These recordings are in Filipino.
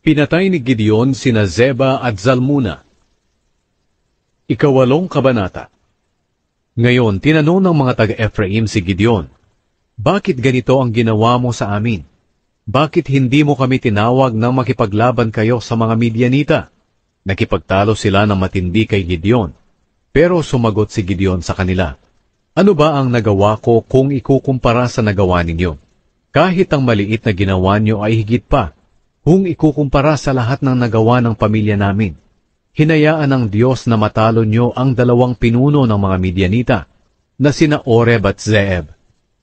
Pinatay ni Gideon sina Zeba at Zalmuna. Ikawalong kabanata. Ngayon, tinanong ng mga taga-Ephraim si Gideon, "Bakit ganito ang ginawa mo sa amin? Bakit hindi mo kami tinawag na makipaglaban kayo sa mga Midianita?" Nakipagtalo sila ng matindi kay Gideon, pero sumagot si Gideon sa kanila, "Ano ba ang nagawa ko kung ikukumpara sa nagawa ninyo? Kahit ang maliit na ginawa nyo ay higit pa, kung ikukumpara sa lahat ng nagawa ng pamilya namin. Hinayaan ng Diyos na matalo nyo ang dalawang pinuno ng mga Midianita, na sina Oreb at Zeeb.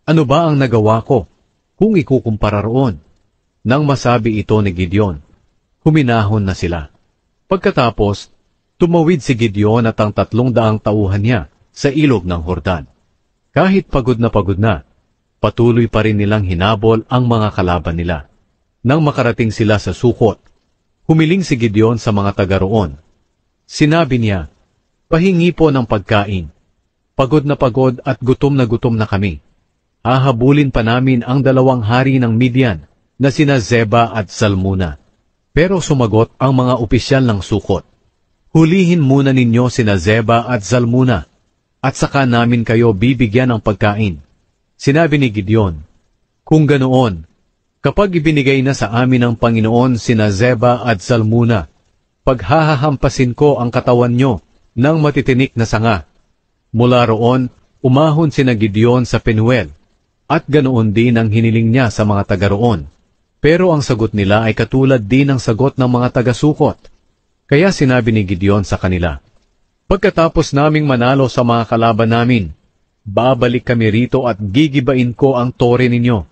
Ano ba ang nagawa ko, kung ikukumpara roon?" Nang masabi ito ni Gideon, huminahon na sila. Pagkatapos, tumawid si Gideon at ang 300 tauhan niya sa ilog ng Hordan. Kahit pagod na, patuloy pa rin nilang hinabol ang mga kalaban nila. Nang makarating sila sa Sukot, humiling si Gideon sa mga taga roon. Sinabi niya, "Pahingi po ng pagkain. Pagod at gutom na kami. Hahabulin pa namin ang 2 hari ng Midian na sina Zeba at Zalmuna." Pero sumagot ang mga opisyal ng Sukot, "Hulihin muna ninyo sina Zeba at Zalmuna, at saka namin kayo bibigyan ng pagkain." Sinabi ni Gideon, "Kung ganoon, kapag ibinigay na sa amin ng Panginoon sina Zeba at Zalmuna, paghahampasin ko ang katawan nyo ng matitinik na sanga." Mula roon, umahon sina Gideon sa Penuel, at ganoon din ang hiniling niya sa mga taga roon. Pero ang sagot nila ay katulad din ng sagot ng mga taga-Sukot. Kaya sinabi ni Gideon sa kanila, "Pagkatapos naming manalo sa mga kalaban namin, babalik kami rito at gigibain ko ang tore ninyo."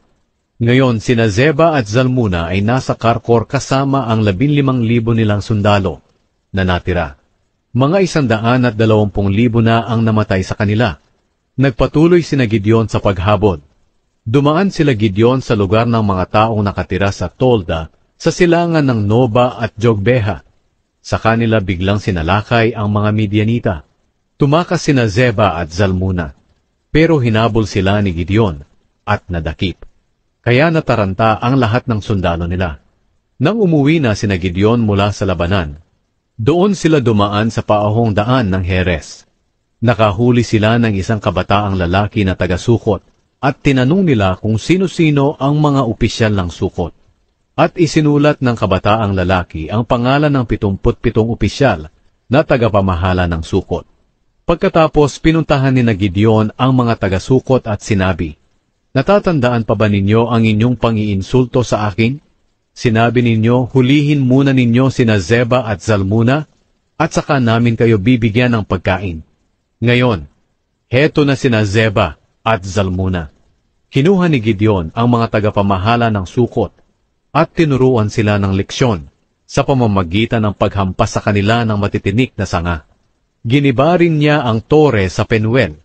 Ngayon, sina Zeba at Zalmuna ay nasa Karkor kasama ang 15,000 nilang sundalo na natira. Mga 120,000 na ang namatay sa kanila. Nagpatuloy sina Gideon sa paghabol. Dumaan sila Gideon sa lugar ng mga taong nakatira sa Tolda, sa silangan ng Noba at Jogbeha. Sa kanila biglang sinalakay ang mga Midianita. Tumakas sina Zeba at Zalmuna, pero hinabol sila ni Gideon at nadakip. Kaya nataranta ang lahat ng sundalo nila. Nang umuwi na sina Gideon mula sa labanan, doon sila dumaan sa paahong daan ng Heres. Nakahuli sila ng isang kabataang lalaki na taga-Sukot, at tinanong nila kung sino-sino ang mga opisyal ng Sukot. At isinulat ng kabataang lalaki ang pangalan ng 77 opisyal na tagapamahala ng Sukot. Pagkatapos pinuntahan ni Gideon ang mga taga-Sukot at sinabi, "Natatandaan pa ba ninyo ang inyong pangiinsulto sa akin? Sinabi ninyo, hulihin muna ninyo sina Zeba at Zalmuna, at saka namin kayo bibigyan ng pagkain. Ngayon, heto na sina Zeba at Zalmuna." Kinuha ni Gideon ang mga tagapamahala ng Sukot at tinuruan sila ng leksyon sa pamamagitan ng paghampas sa kanila ng matitinik na sanga. Giniba rin niya ang tore sa Penuel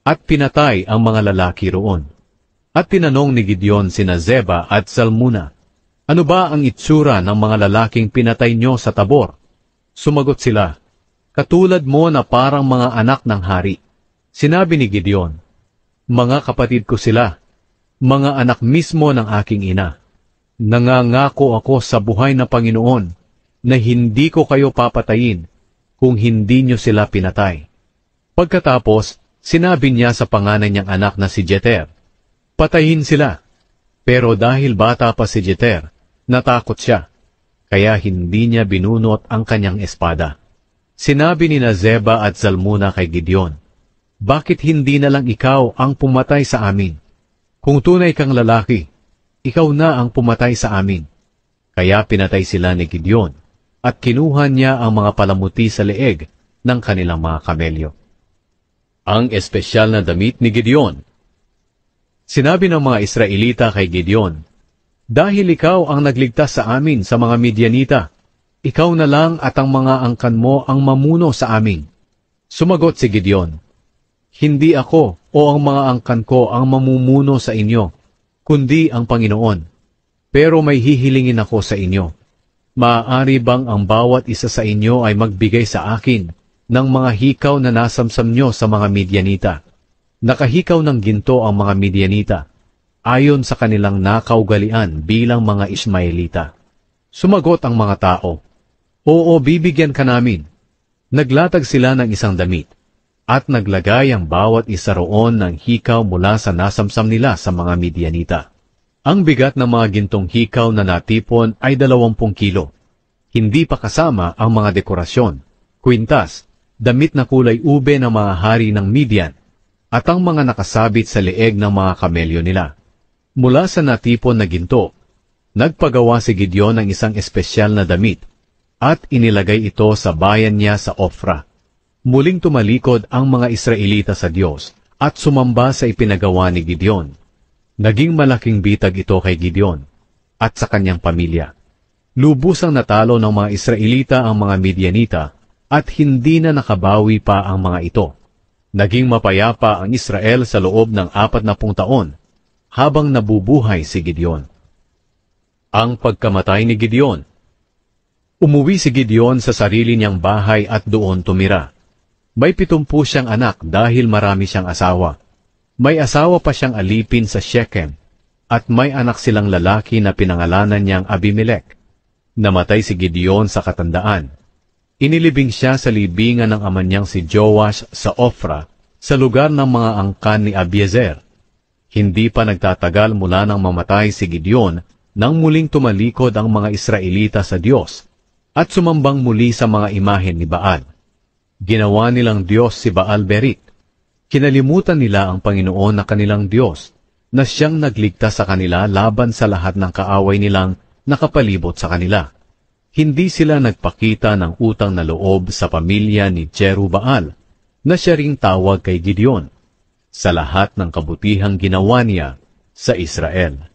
at pinatay ang mga lalaki roon. At tinanong ni Gideon sina Zeba at Zalmuna, "Ano ba ang itsura ng mga lalaking pinatay nyo sa Tabor?" Sumagot sila, "Katulad mo na parang mga anak ng hari." Sinabi ni Gideon, "Mga kapatid ko sila, mga anak mismo ng aking ina. Nangangako ako sa buhay na Panginoon na hindi ko kayo papatayin kung hindi nyo sila pinatay." Pagkatapos, sinabi niya sa panganay niyang anak na si Jeter, "Patayin sila." Pero dahil bata pa si Jeter, natakot siya, kaya hindi niya binunot ang kanyang espada. Sinabi ni Zeba at Zalmuna kay Gideon, "Bakit hindi na lang ikaw ang pumatay sa amin? Kung tunay kang lalaki, ikaw na ang pumatay sa amin." Kaya pinatay sila ni Gideon, at kinuha niya ang mga palamuti sa leeg ng kanilang mga kamelyo. Ang espesyal na damit ni Gideon. Sinabi ng mga Israelita kay Gideon, "Dahil ikaw ang nagligtas sa amin sa mga Midianita, ikaw na lang at ang mga angkan mo ang mamuno sa amin." Sumagot si Gideon, "Hindi ako o ang mga angkan ko ang mamumuno sa inyo, kundi ang Panginoon. Pero may hihilingin ako sa inyo. Maaari bang ang bawat isa sa inyo ay magbigay sa akin ng mga hikaw na nasamsam nyo sa mga Midianita?" Nakahikaw ng ginto ang mga Midianita, ayon sa kanilang nakaugalian bilang mga Ismaelita. Sumagot ang mga tao, "Oo, bibigyan ka namin." Naglatag sila ng isang damit, at naglagay ang bawat isa roon ng hikaw mula sa nasamsam nila sa mga Midianita. Ang bigat ng mga gintong hikaw na natipon ay 20 kilo. Hindi pa kasama ang mga dekorasyon, kwintas, damit na kulay ube ng mga hari ng Midian, at ang mga nakasabit sa leeg ng mga kamelyo nila. Mula sa natipon na ginto, nagpagawa si Gideon ng isang espesyal na damit, at inilagay ito sa bayan niya sa Ofra. Muling tumalikod ang mga Israelita sa Diyos, at sumamba sa ipinagawa ni Gideon. Naging malaking bitag ito kay Gideon, at sa kanyang pamilya. Lubusang natalo ng mga Israelita ang mga Midianita, at hindi na nakabawi pa ang mga ito. Naging mapayapa ang Israel sa loob ng 40 taon, habang nabubuhay si Gideon. Ang pagkamatay ni Gideon. Umuwi si Gideon sa sarili niyang bahay at doon tumira. May 70 siyang anak dahil marami siyang asawa. May asawa pa siyang alipin sa Shechem, at may anak silang lalaki na pinangalanan niyang Abimelech. Namatay si Gideon sa katandaan. Inilibing siya sa libingan ng ama niyang si Joash sa Ofra, sa lugar ng mga angkan ni Abiezer. Hindi pa nagtatagal mula nang mamatay si Gideon nang muling tumalikod ang mga Israelita sa Diyos, at sumambang muli sa mga imahen ni Baal. Ginawa nilang Diyos si Baal Berit. Kinalimutan nila ang Panginoon na kanilang Diyos, na siyang nagligtas sa kanila laban sa lahat ng kaaway nilang nakapalibot sa kanila. Hindi sila nagpakita ng utang na loob sa pamilya ni Jerubbaal, na siya ring tawag kay Gideon, sa lahat ng kabutihang ginawa niya sa Israel.